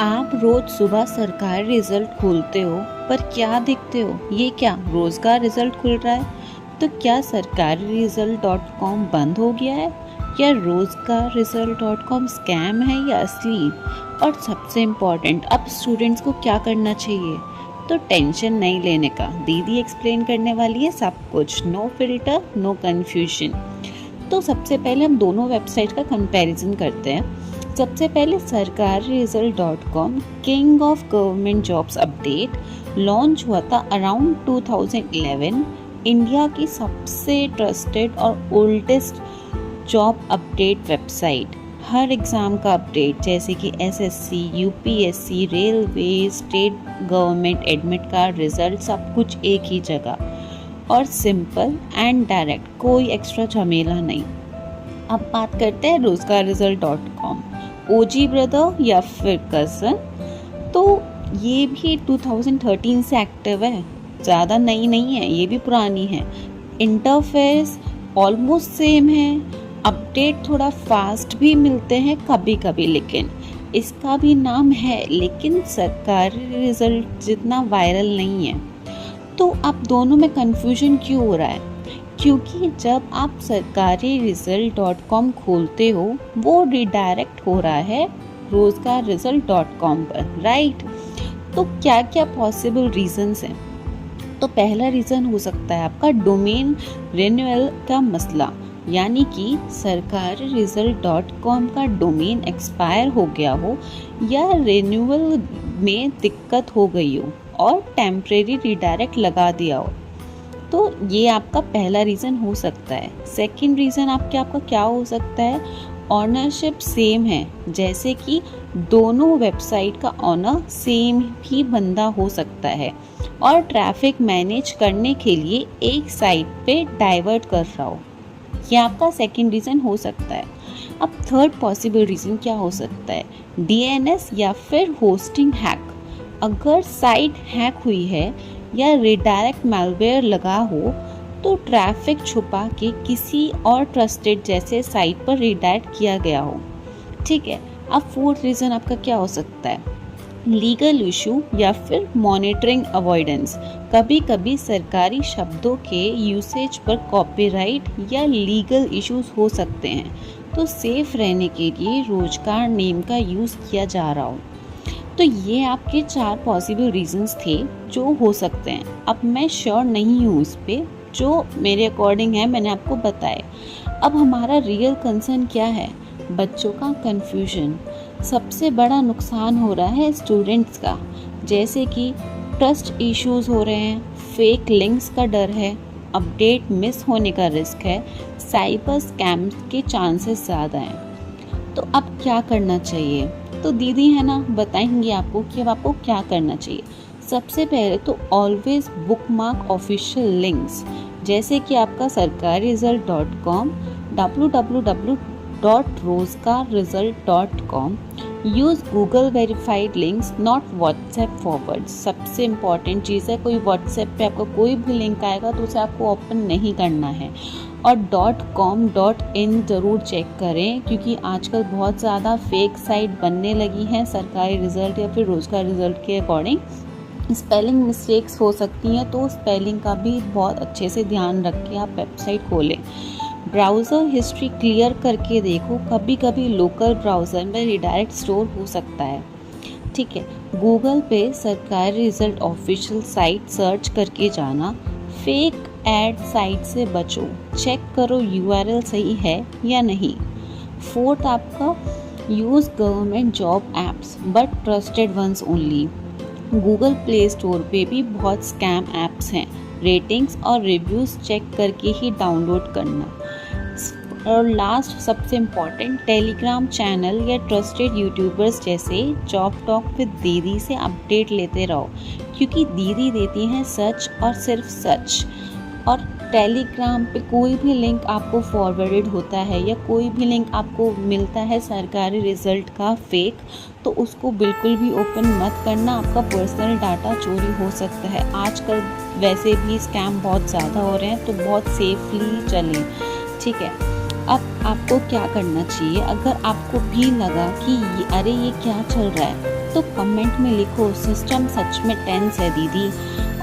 आप रोज सुबह सरकारी रिजल्ट खोलते हो, पर क्या देखते हो? ये क्या रोजगार रिजल्ट खुल रहा है? तो क्या सरकारी रिजल्ट .com बंद हो गया है, या रोजगार रिजल्ट .com स्कैम है या असली? और सबसे इम्पोर्टेंट, अब स्टूडेंट्स को क्या करना चाहिए? तो टेंशन नहीं लेने का, दीदी एक्सप्लेन करने वाली है सब कुछ। No filter, no confusion. तो सबसे पहले हम दोनों वेबसाइट का कंपैरिजन करते हैं। सबसे पहले सरकारी result .com king of government jobs update launch हुआ था अराउंड 2011। इंडिया की सबसे ट्रस्टेड और ओल्डेस्ट जॉब अपडेट वेबसाइट। हर एग्ज़ाम का अपडेट जैसे कि SSC, UPSC, railway, state government admit card result, सब कुछ एक ही जगह और सिंपल एंड डायरेक्ट, कोई एक्स्ट्रा झमेला नहीं। अब बात करते हैं रोजगार रिजल्ट .com। ओजी ब्रदर या फिर कज़न, तो ये भी 2013 से एक्टिव है, ज़्यादा नई नहीं है, ये भी पुरानी है। इंटरफेस ऑलमोस्ट सेम है, अपडेट थोड़ा फास्ट भी मिलते हैं कभी कभी, लेकिन इसका भी नाम है, लेकिन सरकारी रिजल्ट जितना वायरल नहीं है। तो अब दोनों में कन्फ्यूजन क्यों हो रहा है? क्योंकि जब आप सरकारी रिजल्ट .com खोलते हो, वो रिडायरेक्ट हो रहा है रोजगार रिजल्ट .com पर, राइट? तो क्या क्या पॉसिबल रीजंस हैं? तो पहला रीज़न हो सकता है आपका डोमेन रिन्यूअल का मसला, यानी कि सरकारी रिजल्ट .com का डोमेन एक्सपायर हो गया हो या रिन्यूअल में दिक्कत हो गई हो और टेम्परेरी रिडायरेक्ट लगा दिया हो। तो ये आपका पहला रीज़न हो सकता है। सेकंड रीज़न आपका क्या हो सकता है? ऑनरशिप सेम है, जैसे कि दोनों वेबसाइट का ऑनर सेम ही बंदा हो सकता है और ट्रैफिक मैनेज करने के लिए एक साइट पे डाइवर्ट कर रहा हो। ये आपका सेकंड रीज़न हो सकता है। अब थर्ड पॉसिबल रीज़न क्या हो सकता है? डीएनएस या फिर होस्टिंग हैक। अगर साइट हैक हुई है या रिडायरेक्ट मैलवेयर लगा हो, तो ट्रैफिक छुपा के किसी और ट्रस्टेड जैसे साइट पर रिडायरेक्ट किया गया हो। ठीक है। अब फोर्थ रीज़न आपका क्या हो सकता है? लीगल इशू या फिर मॉनिटरिंग अवॉइडेंस। कभी कभी सरकारी शब्दों के यूसेज पर कॉपीराइट या लीगल इश्यूज हो सकते हैं, तो सेफ रहने के लिए रोजगार नेम का यूज़ किया जा रहा हो। तो ये आपके 4 पॉसिबल रीजंस थे जो हो सकते हैं। अब मैं श्योर नहीं हूँ उस पर, जो मेरे अकॉर्डिंग है मैंने आपको बताए। अब हमारा रियल कंसर्न क्या है? बच्चों का कन्फ्यूजन। सबसे बड़ा नुकसान हो रहा है स्टूडेंट्स का, जैसे कि ट्रस्ट इश्यूज हो रहे हैं, फेक लिंक्स का डर है, अपडेट मिस होने का रिस्क है, साइबर स्कैम के चांसेस ज़्यादा हैं। तो अब क्या करना चाहिए? तो दीदी है ना, बताएंगे आपको कि अब आपको क्या करना चाहिए। सबसे पहले तो ऑलवेज बुकमार्क ऑफिशियल लिंक्स, जैसे कि आपका सरकारी result .com, www.rozgarresult.com। Use Google verified links, not WhatsApp forward. सबसे इम्पॉर्टेंट चीज़ है, कोई व्हाट्सएप पे आपका कोई भी लिंक आएगा तो उसे आपको ओपन नहीं करना है। और .com .in ज़रूर चेक करें, क्योंकि आजकल बहुत ज़्यादा फेक साइट बनने लगी हैं सरकारी रिज़ल्ट या फिर रोज़गार रिज़ल्ट के अकॉर्डिंग। स्पेलिंग मिस्टेक्स हो सकती हैं, तो स्पेलिंग का भी बहुत अच्छे से ध्यान रख के आप वेबसाइट खोलें। ब्राउज़र हिस्ट्री क्लियर करके देखो, कभी कभी लोकल ब्राउज़र में रिडायरेक्ट स्टोर हो सकता है। ठीक है। गूगल पे सरकारी रिज़ल्ट ऑफिशियल साइट सर्च करके जाना। फेक एड साइट से बचो, चेक करो यूआरएल सही है या नहीं। फोर्थ आपका use government job apps but trusted ones only. Google Play Store पे भी बहुत स्कैम एप्स हैं, रेटिंग्स और रिव्यूज़ चेक करके ही डाउनलोड करना। और लास्ट सबसे इम्पॉर्टेंट, टेलीग्राम चैनल या ट्रस्टेड यूट्यूबर्स जैसे जॉब टॉक विद दीदी से अपडेट लेते रहो, क्योंकि दीदी देती हैं सच और सिर्फ सच। और टेलीग्राम पे कोई भी लिंक आपको फॉरवर्डेड होता है या कोई भी लिंक आपको मिलता है सरकारी रिजल्ट का फेक, तो उसको बिल्कुल भी ओपन मत करना, आपका पर्सनल डाटा चोरी हो सकता है। आजकल वैसे भी स्कैम बहुत ज़्यादा हो रहे हैं, तो बहुत सेफली चलें। ठीक है। अब आपको क्या करना चाहिए? अगर आपको भी लगा कि अरे ये क्या चल रहा है, तो कमेंट में लिखो सिस्टम सच में टेंस है दीदी।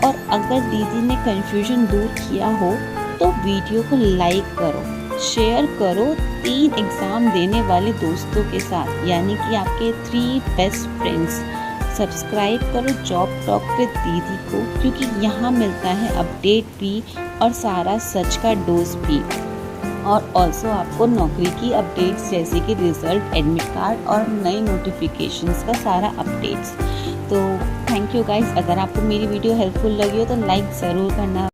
और अगर दीदी ने कन्फ्यूजन दूर किया हो तो वीडियो को लाइक करो, शेयर करो 3 एग्ज़ाम देने वाले दोस्तों के साथ, यानी कि आपके 3 बेस्ट फ्रेंड्स। सब्सक्राइब करो जॉब टॉक विद दीदी को, क्योंकि यहाँ मिलता है अपडेट भी और सारा सच का डोज भी, और ऑल्सो आपको नौकरी की अपडेट्स जैसे कि रिज़ल्ट, एडमिट कार्ड और नई नोटिफिकेशंस का सारा अपडेट्स। तो थैंक यू गाइस। अगर आपको मेरी वीडियो हेल्पफुल लगी हो तो लाइक ज़रूर करना।